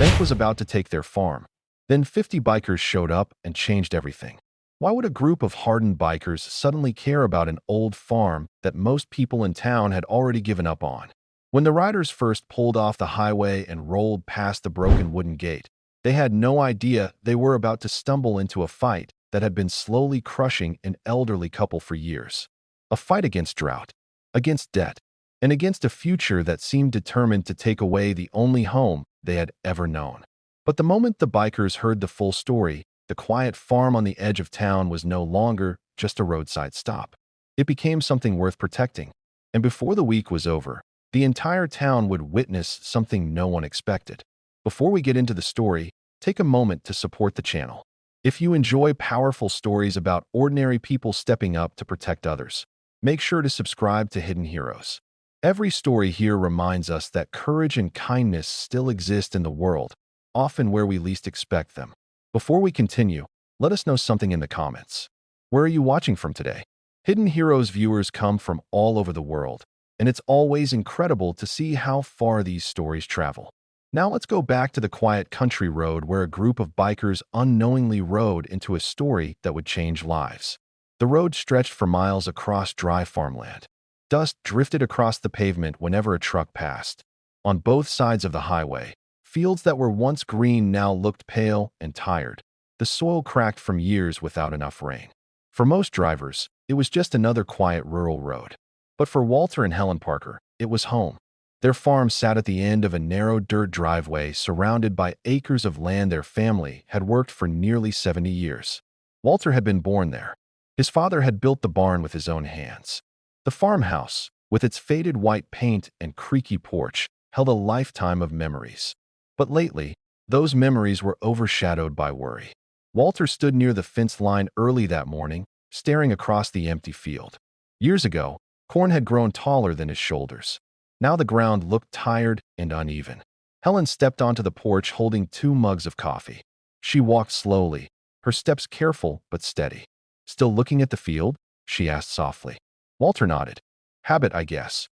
bank was about to take their farm. Then 50 bikers showed up and changed everything. Why would a group of hardened bikers suddenly care about an old farm that most people in town had already given up on? When the riders first pulled off the highway and rolled past the broken wooden gate, they had no idea they were about to stumble into a fight that had been slowly crushing an elderly couple for years. A fight against drought, against debt, and against a future that seemed determined to take away the only home they had ever known. But the moment the bikers heard the full story, the quiet farm on the edge of town was no longer just a roadside stop. It became something worth protecting. And before the week was over, the entire town would witness something no one expected. Before we get into the story, take a moment to support the channel. If you enjoy powerful stories about ordinary people stepping up to protect others, make sure to subscribe to Hidden Heroes. Every story here reminds us that courage and kindness still exist in the world, often where we least expect them. Before we continue, let us know something in the comments. Where are you watching from today? Hidden Heroes viewers come from all over the world, and it's always incredible to see how far these stories travel. Now let's go back to the quiet country road where a group of bikers unknowingly rode into a story that would change lives. The road stretched for miles across dry farmland. Dust drifted across the pavement whenever a truck passed. On both sides of the highway, fields that were once green now looked pale and tired. The soil cracked from years without enough rain. For most drivers, it was just another quiet rural road. But for Walter and Helen Parker, it was home. Their farm sat at the end of a narrow dirt driveway surrounded by acres of land their family had worked for nearly 70 years. Walter had been born there. His father had built the barn with his own hands. The farmhouse, with its faded white paint and creaky porch, held a lifetime of memories. But lately, those memories were overshadowed by worry. Walter stood near the fence line early that morning, staring across the empty field. Years ago, corn had grown taller than his shoulders. Now the ground looked tired and uneven. Helen stepped onto the porch holding 2 mugs of coffee. She walked slowly, her steps careful but steady. "Still looking at the field?" she asked softly. Walter nodded. "Habit, I guess."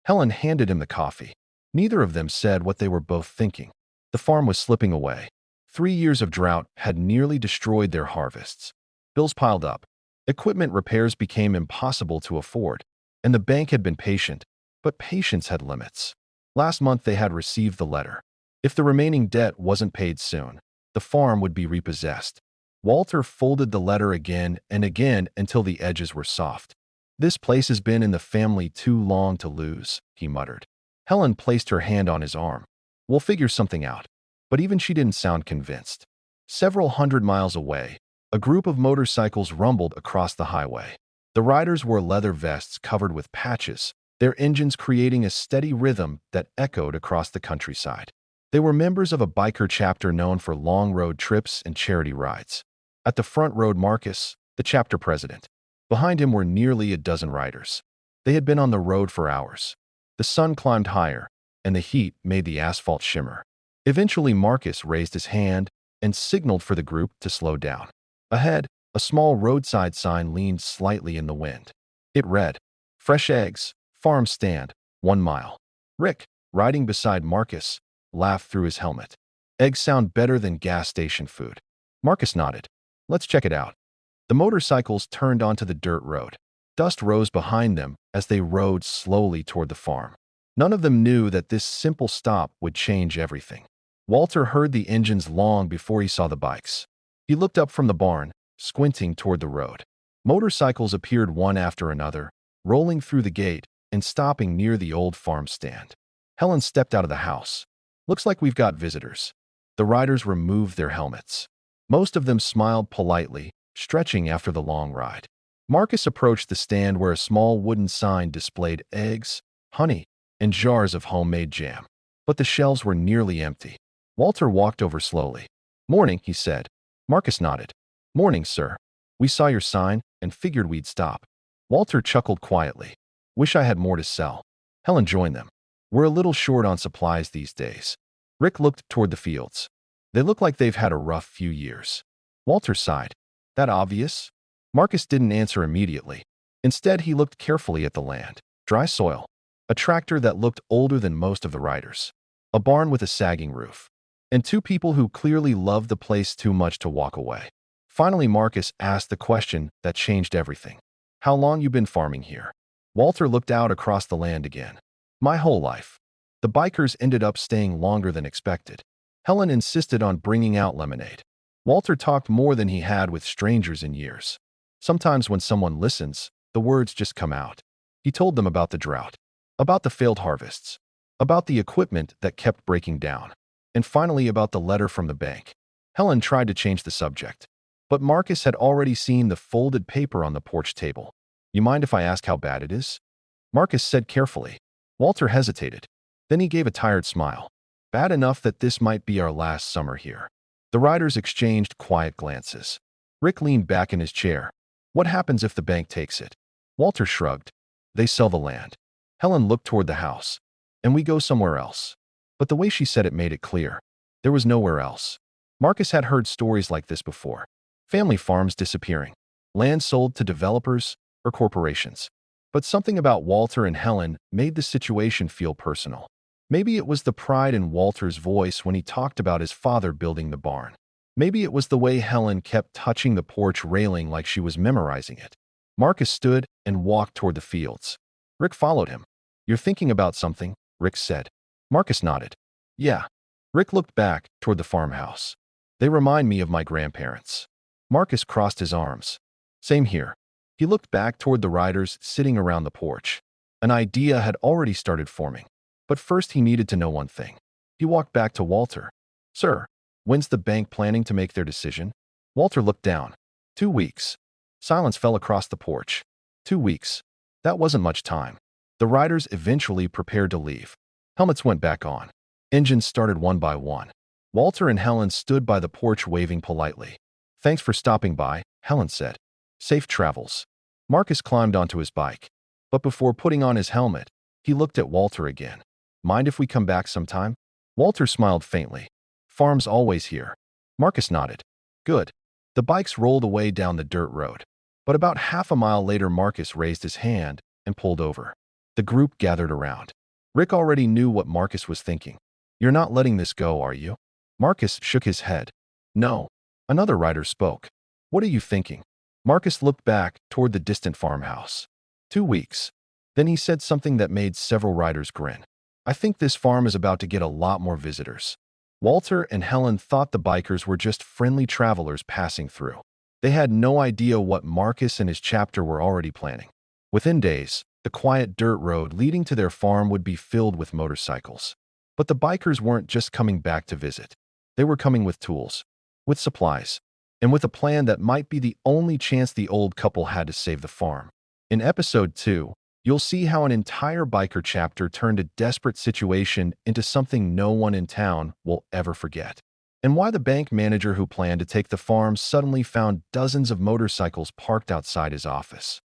Helen handed him the coffee. Neither of them said what they were both thinking. The farm was slipping away. 3 years of drought had nearly destroyed their harvests. Bills piled up. Equipment repairs became impossible to afford. And the bank had been patient, but patience had limits. Last month they had received the letter. If the remaining debt wasn't paid soon, the farm would be repossessed. Walter folded the letter again and again until the edges were soft. "This place has been in the family too long to lose," he muttered. Helen placed her hand on his arm. "We'll figure something out." But even she didn't sound convinced. Several hundred miles away, a group of motorcycles rumbled across the highway. The riders wore leather vests covered with patches, their engines creating a steady rhythm that echoed across the countryside. They were members of a biker chapter known for long road trips and charity rides. At the front rode Marcus, the chapter president. Behind him were nearly a dozen riders. They had been on the road for hours. The sun climbed higher, and the heat made the asphalt shimmer. Eventually, Marcus raised his hand and signaled for the group to slow down. Ahead, a small roadside sign leaned slightly in the wind. It read, "Fresh eggs, farm stand, 1 mile." Rick, riding beside Marcus, laughed through his helmet. "Eggs sound better than gas station food." Marcus nodded. "Let's check it out." The motorcycles turned onto the dirt road. Dust rose behind them as they rode slowly toward the farm. None of them knew that this simple stop would change everything. Walter heard the engines long before he saw the bikes. He looked up from the barn, squinting toward the road. Motorcycles appeared one after another, rolling through the gate and stopping near the old farm stand. Helen stepped out of the house. "Looks like we've got visitors." The riders removed their helmets. Most of them smiled politely, stretching after the long ride. Marcus approached the stand where a small wooden sign displayed eggs, honey, and jars of homemade jam. But the shelves were nearly empty. Walter walked over slowly. "Morning," he said. Marcus nodded. "Morning, sir. We saw your sign and figured we'd stop." Walter chuckled quietly. "Wish I had more to sell." Helen joined them. "We're a little short on supplies these days." Rick looked toward the fields. "They look like they've had a rough few years." Walter sighed. "That obvious?" Marcus didn't answer immediately. Instead, he looked carefully at the land. Dry soil. A tractor that looked older than most of the riders. A barn with a sagging roof. and two people who clearly loved the place too much to walk away. Finally, Marcus asked the question that changed everything. How long you been farming here? Walter looked out across the land again. My whole life. The bikers ended up staying longer than expected. Helen insisted on bringing out lemonade. Walter talked more than he had with strangers in years. Sometimes when someone listens, the words just come out. He told them about the drought, about the failed harvests, about the equipment that kept breaking down, and finally about the letter from the bank. Helen tried to change the subject, but Marcus had already seen the folded paper on the porch table. You mind if I ask how bad it is? Marcus said carefully. Walter hesitated. Then he gave a tired smile. Bad enough that this might be our last summer here. The riders exchanged quiet glances. Rick leaned back in his chair. What happens if the bank takes it? Walter shrugged. They sell the land. Helen looked toward the house. And we go somewhere else. But the way she said it made it clear. There was nowhere else. Marcus had heard stories like this before. Family farms disappearing. Land sold to developers or corporations. But something about Walter and Helen made the situation feel personal. Maybe it was the pride in Walter's voice when he talked about his father building the barn. Maybe it was the way Helen kept touching the porch railing like she was memorizing it. Marcus stood and walked toward the fields. Rick followed him. You're thinking about something, Rick said. Marcus nodded. Yeah. Rick looked back toward the farmhouse. They remind me of my grandparents. Marcus crossed his arms. Same here. He looked back toward the riders sitting around the porch. An idea had already started forming. But first he needed to know one thing. He walked back to Walter. Sir, when's the bank planning to make their decision? Walter looked down. 2 weeks. Silence fell across the porch. 2 weeks. That wasn't much time. The riders eventually prepared to leave. Helmets went back on. Engines started one by one. Walter and Helen stood by the porch waving politely. Thanks for stopping by, Helen said. Safe travels. Marcus climbed onto his bike. But before putting on his helmet, he looked at Walter again. Mind if we come back sometime? Walter smiled faintly. Farm's always here. Marcus nodded. Good. The bikes rolled away down the dirt road. But about half a mile later, Marcus raised his hand and pulled over. The group gathered around. Rick already knew what Marcus was thinking. You're not letting this go, are you? Marcus shook his head. No. Another rider spoke. What are you thinking? Marcus looked back toward the distant farmhouse. 2 weeks. Then he said something that made several riders grin. I think this farm is about to get a lot more visitors. Walter and Helen thought the bikers were just friendly travelers passing through. They had no idea what Marcus and his chapter were already planning. Within days, the quiet dirt road leading to their farm would be filled with motorcycles. But the bikers weren't just coming back to visit. They were coming with tools, with supplies, and with a plan that might be the only chance the old couple had to save the farm. In episode 2, you'll see how an entire biker chapter turned a desperate situation into something no one in town will ever forget. And why the bank manager who planned to take the farm suddenly found dozens of motorcycles parked outside his office.